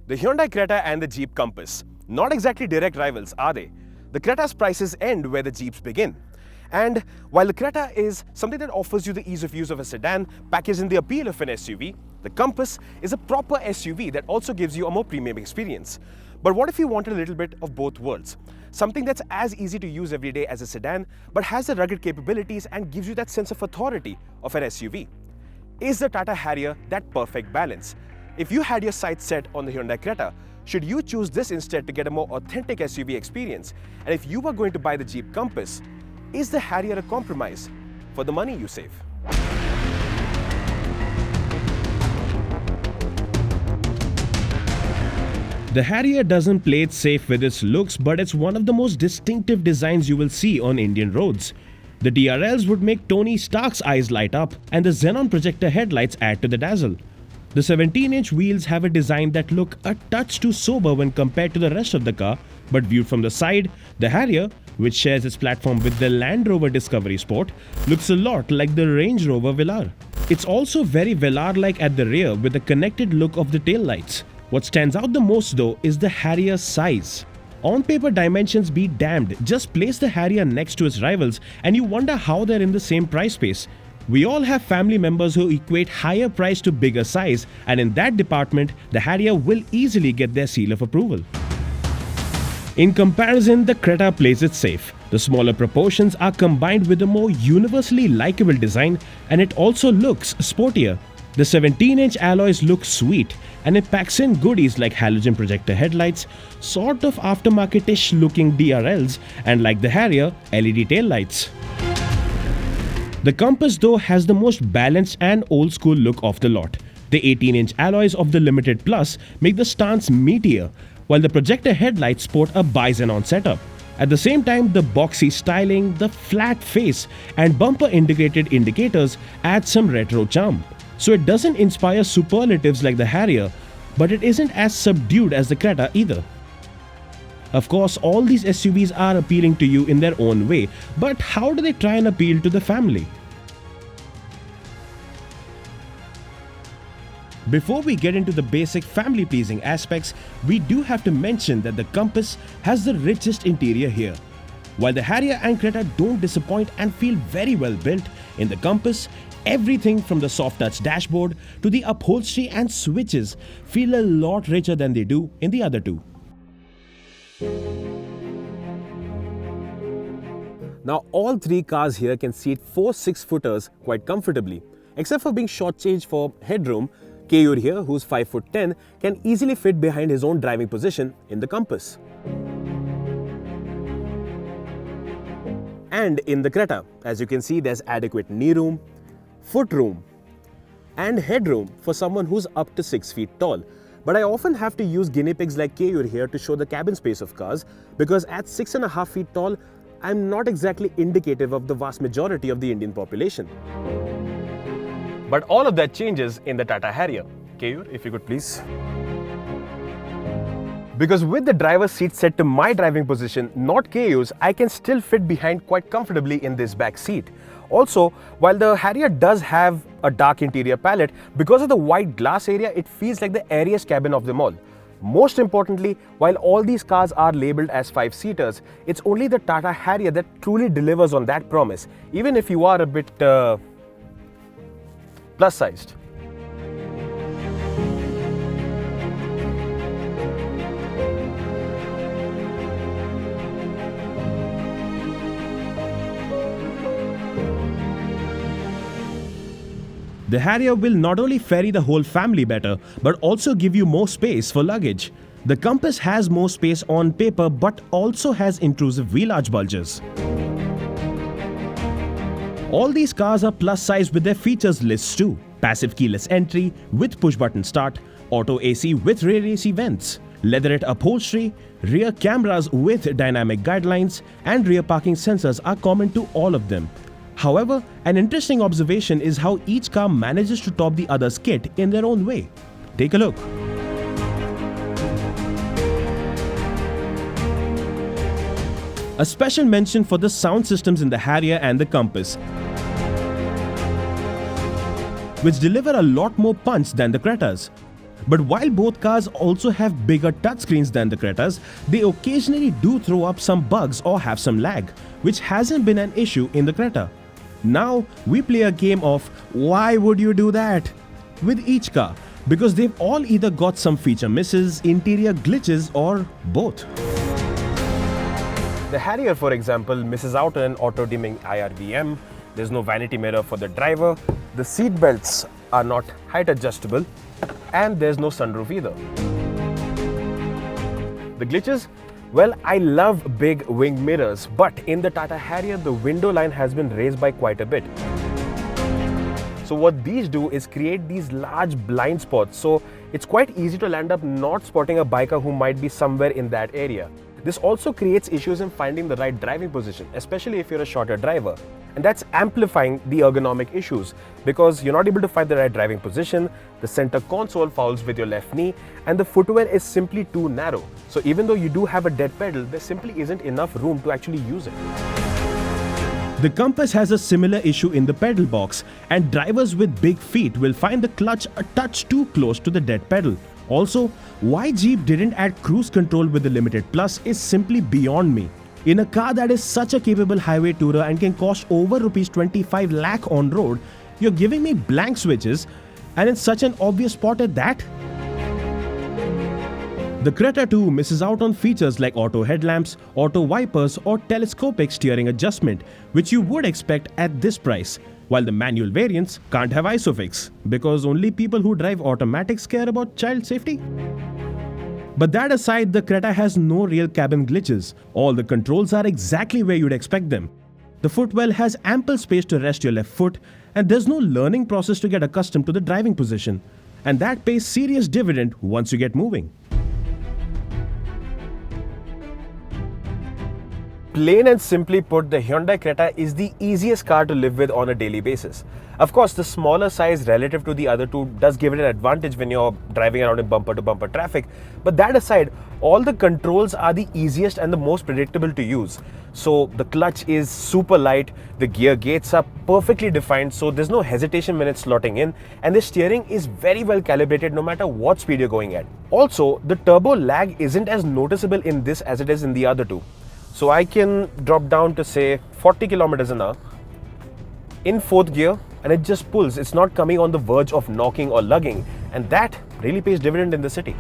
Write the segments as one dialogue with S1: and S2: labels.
S1: The Hyundai Creta and the Jeep Compass. Not exactly direct rivals, are they? The Creta's prices end where the Jeeps begin. And while the Creta is something that offers you the ease of use of a sedan packaged in the appeal of an SUV, the Compass is a proper SUV that also gives you a more premium experience. But what if you wanted a little bit of both worlds? Something that's as easy to use every day as a sedan, but has the rugged capabilities and gives you that sense of authority of an SUV. Is the Tata Harrier that perfect balance? If you had your sights set on the Hyundai Creta, should you choose this instead to get a more authentic SUV experience? And if you were going to buy the Jeep Compass, is the Harrier a compromise for the money you save?
S2: The Harrier doesn't play it safe with its looks, but it's one of the most distinctive designs you will see on Indian roads. The DRLs would make Tony Stark's eyes light up, and the xenon projector headlights add to the dazzle. The 17-inch wheels have a design that look a touch too sober when compared to the rest of the car, but viewed from the side, the Harrier, which shares its platform with the Land Rover Discovery Sport, looks a lot like the Range Rover Velar. It's also very Velar-like at the rear with the connected look of the taillights. What stands out the most though is the Harrier's size. On paper dimensions be damned, just place the Harrier next to its rivals and you wonder how they're in the same price space. We all have family members who equate higher price to bigger size, and in that department, the Harrier will easily get their seal of approval. In comparison, the Creta plays it safe. The smaller proportions are combined with a more universally likable design, and it also looks sportier. The 17-inch alloys look sweet, and it packs in goodies like halogen projector headlights, sort of aftermarket-ish looking DRLs, and like the Harrier, LED taillights. The Compass though has the most balanced and old school look of the lot. The 18-inch alloys of the Limited Plus make the stance meatier, while the projector headlights sport a bi-xenon setup. At the same time, the boxy styling, the flat face, and bumper integrated indicators add some retro charm. So it doesn't inspire superlatives like the Harrier, but it isn't as subdued as the Creta either. Of course, all these SUVs are appealing to you in their own way, but how do they try and appeal to the family? Before we get into the basic family-pleasing aspects, we do have to mention that the Compass has the richest interior here. While the Harrier and Creta don't disappoint and feel very well built, in the Compass, everything from the soft-touch dashboard to the upholstery and switches feel a lot richer than they do in the other two.
S1: Now all three cars here can seat 4 6-footers quite comfortably. Except for being shortchanged for headroom, Keyur here, who's 5'10", can easily fit behind his own driving position in the Compass. And in the Creta, as you can see, there's adequate knee room, foot room, and headroom for someone who's up to 6 feet tall. But I often have to use guinea pigs like Keyur here to show the cabin space of cars, because at 6.5 feet tall, I'm not exactly indicative of the vast majority of the Indian population. But all of that changes in the Tata Harrier. Keyur, if you could please. Because with the driver's seat set to my driving position, not Keyur's, I can still fit behind quite comfortably in this back seat. Also, while the Harrier does have a dark interior palette, because of the white glass area, it feels like the airiest cabin of them all. Most importantly, while all these cars are labelled as 5-seaters, it's only the Tata Harrier that truly delivers on that promise, even if you are a bit plus-sized.
S2: The Harrier will not only ferry the whole family better, but also give you more space for luggage. The Compass has more space on paper, but also has intrusive wheel arch bulges. All these cars are plus-size with their features lists too. Passive keyless entry with push-button start, auto AC with rear AC vents, leatherette upholstery, rear cameras with dynamic guidelines, and rear parking sensors are common to all of them. However, an interesting observation is how each car manages to top the other's kit in their own way. Take a look. A special mention for the sound systems in the Harrier and the Compass, which deliver a lot more punch than the Cretas. But while both cars also have bigger touchscreens than the Cretas, they occasionally do throw up some bugs or have some lag, which hasn't been an issue in the Creta. Now we play a game of why would you do that with each car, because they've all either got some feature misses, interior glitches, or both.
S1: The Harrier, for example, misses out on an auto-dimming IRVM. There's no vanity mirror for the driver. The seat belts are not height adjustable, and there's no sunroof either. The glitches? Well, I love big wing mirrors, but in the Tata Harrier, the window line has been raised by quite a bit. So what these do is create these large blind spots, so it's quite easy to land up not spotting a biker who might be somewhere in that area. This also creates issues in finding the right driving position, especially if you're a shorter driver. And that's amplifying the ergonomic issues because you're not able to find the right driving position, the center console fouls with your left knee, and the footwell is simply too narrow. So even though you do have a dead pedal, there simply isn't enough room to actually use it.
S2: The Compass has a similar issue in the pedal box, and drivers with big feet will find the clutch a touch too close to the dead pedal. Also, why Jeep didn't add cruise control with the Limited Plus is simply beyond me. In a car that is such a capable highway tourer and can cost over Rs 25 lakh on road, you're giving me blank switches, and in such an obvious spot at that? The Creta too misses out on features like auto headlamps, auto wipers, or telescopic steering adjustment, which you would expect at this price, while the manual variants can't have ISOFIX, because only people who drive automatics care about child safety. But that aside, the Creta has no real cabin glitches. All the controls are exactly where you'd expect them. The footwell has ample space to rest your left foot, and there's no learning process to get accustomed to the driving position. And that pays serious dividend once you get moving.
S1: Plain and simply put, the Hyundai Creta is the easiest car to live with on a daily basis. Of course, the smaller size relative to the other two does give it an advantage when you're driving around in bumper-to-bumper traffic. But that aside, all the controls are the easiest and the most predictable to use. So the clutch is super light, the gear gates are perfectly defined, so there's no hesitation when it's slotting in, and the steering is very well calibrated no matter what speed you're going at. Also, the turbo lag isn't as noticeable in this as it is in the other two. So I can drop down to say 40 kilometers an hour in fourth gear and it just pulls. It's not coming on the verge of knocking or lugging, and that really pays dividend in the city.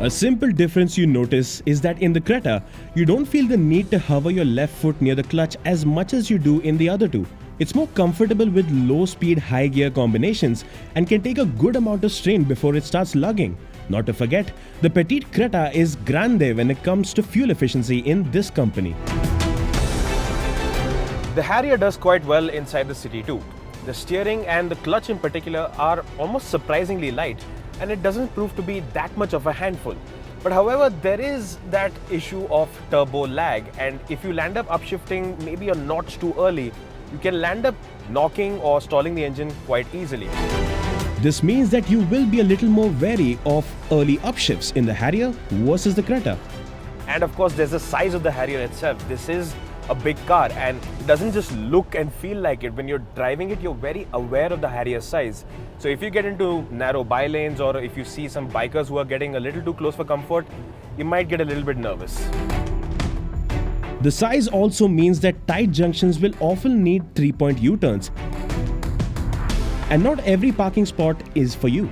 S2: A simple difference you notice is that in the Creta, you don't feel the need to hover your left foot near the clutch as much as you do in the other two. It's more comfortable with low speed, high gear combinations and can take a good amount of strain before it starts lugging. Not to forget, the Petite Creta is grande when it comes to fuel efficiency in this company.
S1: The Harrier does quite well inside the city too. The steering and the clutch in particular are almost surprisingly light, and it doesn't prove to be that much of a handful. But however, there is that issue of turbo lag, and if you land up upshifting maybe a notch too early, you can land up knocking or stalling the engine quite easily.
S2: This means that you will be a little more wary of early upshifts in the Harrier versus the Creta.
S1: And of course, there's the size of the Harrier itself. This is a big car and it doesn't just look and feel like it. When you're driving it, you're very aware of the Harrier's size. So if you get into narrow bylanes or if you see some bikers who are getting a little too close for comfort, you might get a little bit nervous.
S2: The size also means that tight junctions will often need 3-point U-turns. And not every parking spot is for you.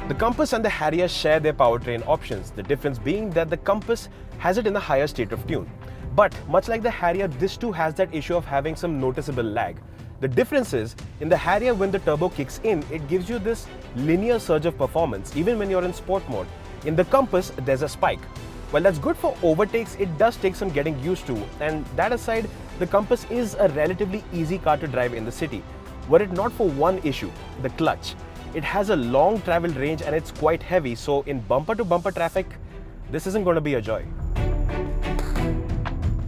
S1: The Compass and the Harrier share their powertrain options, the difference being that the Compass has it in the higher state of tune. But much like the Harrier, this too has that issue of having some noticeable lag. The difference is, in the Harrier when the turbo kicks in, it gives you this linear surge of performance even when you're in sport mode. In the Compass, there's a spike. While that's good for overtakes, it does take some getting used to, and that aside, the Compass is a relatively easy car to drive in the city. Were it not for one issue, the clutch. It has a long travel range and it's quite heavy, so in bumper-to-bumper traffic, this isn't going to be a joy.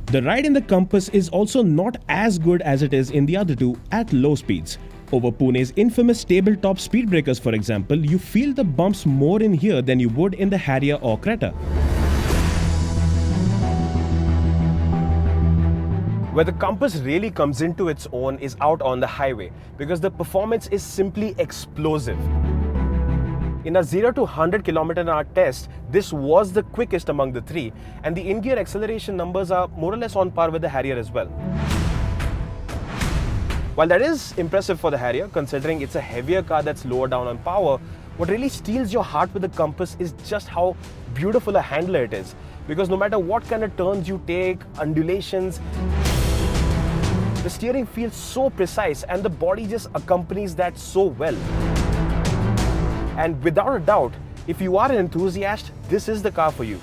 S2: The ride in the Compass is also not as good as it is in the other two at low speeds. Over Pune's infamous tabletop speed breakers, for example, you feel the bumps more in here than you would in the Harrier or Creta.
S1: Where the Compass really comes into its own is out on the highway because the performance is simply explosive. In a 0 to 100 km/h test, this was the quickest among the three, and the in-gear acceleration numbers are more or less on par with the Harrier as well. While that is impressive for the Harrier, considering it's a heavier car that's lower down on power, what really steals your heart with the Compass is just how beautiful a handler it is. Because no matter what kind of turns you take, undulations, the steering feels so precise and the body just accompanies that so well. And without a doubt, if you are an enthusiast, this is the car for you.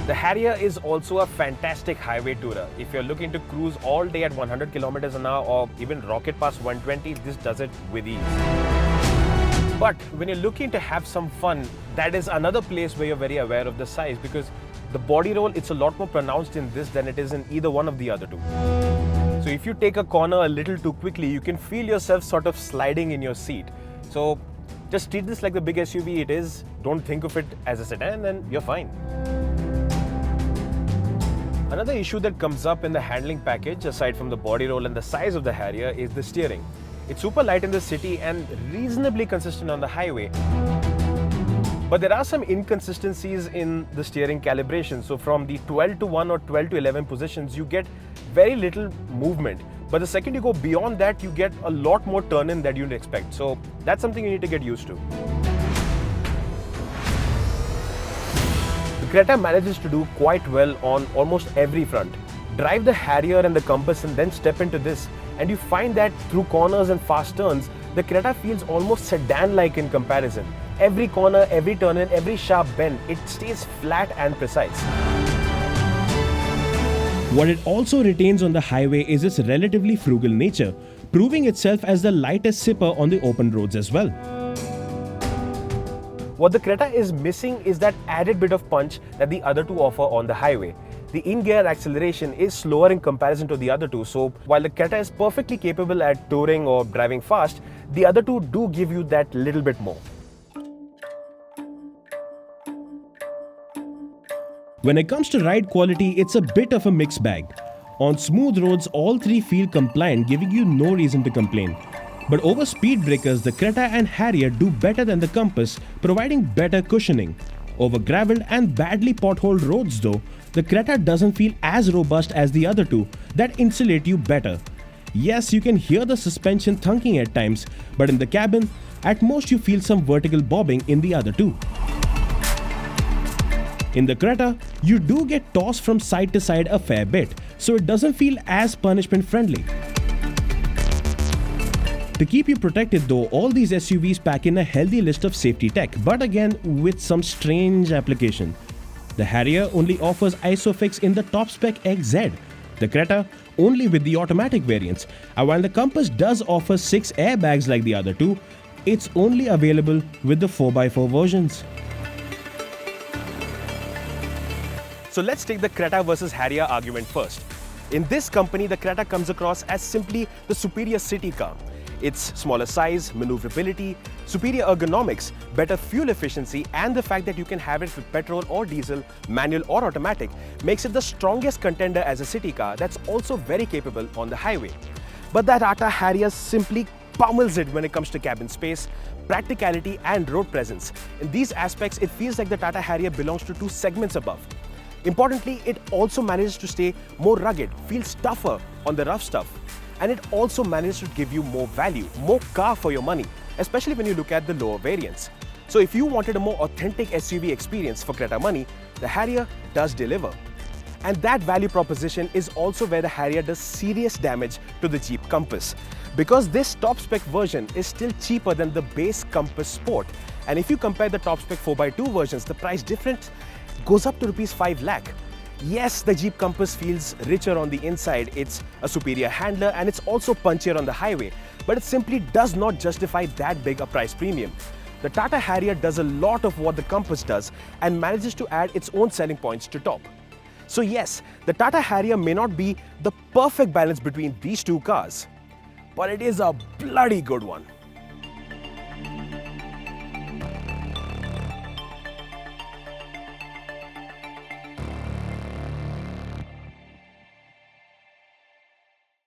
S1: The Harrier is also a fantastic highway tourer. If you're looking to cruise all day at 100 km/h or even rocket past 120, this does it with ease. But when you're looking to have some fun, that is another place where you're very aware of the size, because the body roll, it's a lot more pronounced in this than it is in either one of the other two. So if you take a corner a little too quickly, you can feel yourself sort of sliding in your seat. So just treat this like the big SUV it is. Don't think of it as a sedan and you're fine. Another issue that comes up in the handling package, aside from the body roll and the size of the Harrier, is the steering. It's super light in the city and reasonably consistent on the highway. But there are some inconsistencies in the steering calibration. So from the 12 to 1 or 12 to 11 positions, you get very little movement. But the second you go beyond that, you get a lot more turn-in than you'd expect. So that's something you need to get used to. The Creta manages to do quite well on almost every front. Drive the Harrier and the Compass and then step into this, and you find that through corners and fast turns, the Creta feels almost sedan-like in comparison. Every corner, every turn-in, every sharp bend, it stays flat and precise.
S2: What it also retains on the highway is its relatively frugal nature, proving itself as the lightest sipper on the open roads as well.
S1: What the Creta is missing is that added bit of punch that the other two offer on the highway. The in-gear acceleration is slower in comparison to the other two, so while the Creta is perfectly capable at touring or driving fast, the other two do give you that little bit more.
S2: When it comes to ride quality, it's a bit of a mixed bag. On smooth roads, all three feel compliant, giving you no reason to complain. But over speed breakers, the Creta and Harrier do better than the Compass, providing better cushioning. Over graveled and badly potholed roads though, the Creta doesn't feel as robust as the other two that insulate you better. Yes, you can hear the suspension thunking at times, but in the cabin, at most you feel some vertical bobbing in the other two. In the Creta, you do get tossed from side to side a fair bit, so it doesn't feel as punishment friendly. To keep you protected though, all these SUVs pack in a healthy list of safety tech, but again with some strange application. The Harrier only offers ISOFIX in the top spec XZ, the Creta only with the automatic variants, and while the Compass does offer 6 airbags like the other two, it's only available with the 4x4 versions.
S1: So let's take the Creta versus Harrier argument first. In this company, the Creta comes across as simply the superior city car. Its smaller size, maneuverability, superior ergonomics, better fuel efficiency, and the fact that you can have it with petrol or diesel, manual or automatic, makes it the strongest contender as a city car that's also very capable on the highway. But the Tata Harrier simply pummels it when it comes to cabin space, practicality, and road presence. In these aspects, it feels like the Tata Harrier belongs to two segments above. Importantly, it also manages to stay more rugged, feels tougher on the rough stuff, and it also manages to give you more value, more car for your money, especially when you look at the lower variants. So if you wanted a more authentic SUV experience for Creta money, the Harrier does deliver. And that value proposition is also where the Harrier does serious damage to the Jeep Compass, because this top spec version is still cheaper than the base Compass Sport. And if you compare the top spec 4x2 versions, the price difference goes up to Rs 5 lakh. Yes, the Jeep Compass feels richer on the inside, it's a superior handler and it's also punchier on the highway, but it simply does not justify that big a price premium. The Tata Harrier does a lot of what the Compass does and manages to add its own selling points to top. So yes, the Tata Harrier may not be the perfect balance between these two cars, but it is a bloody good one.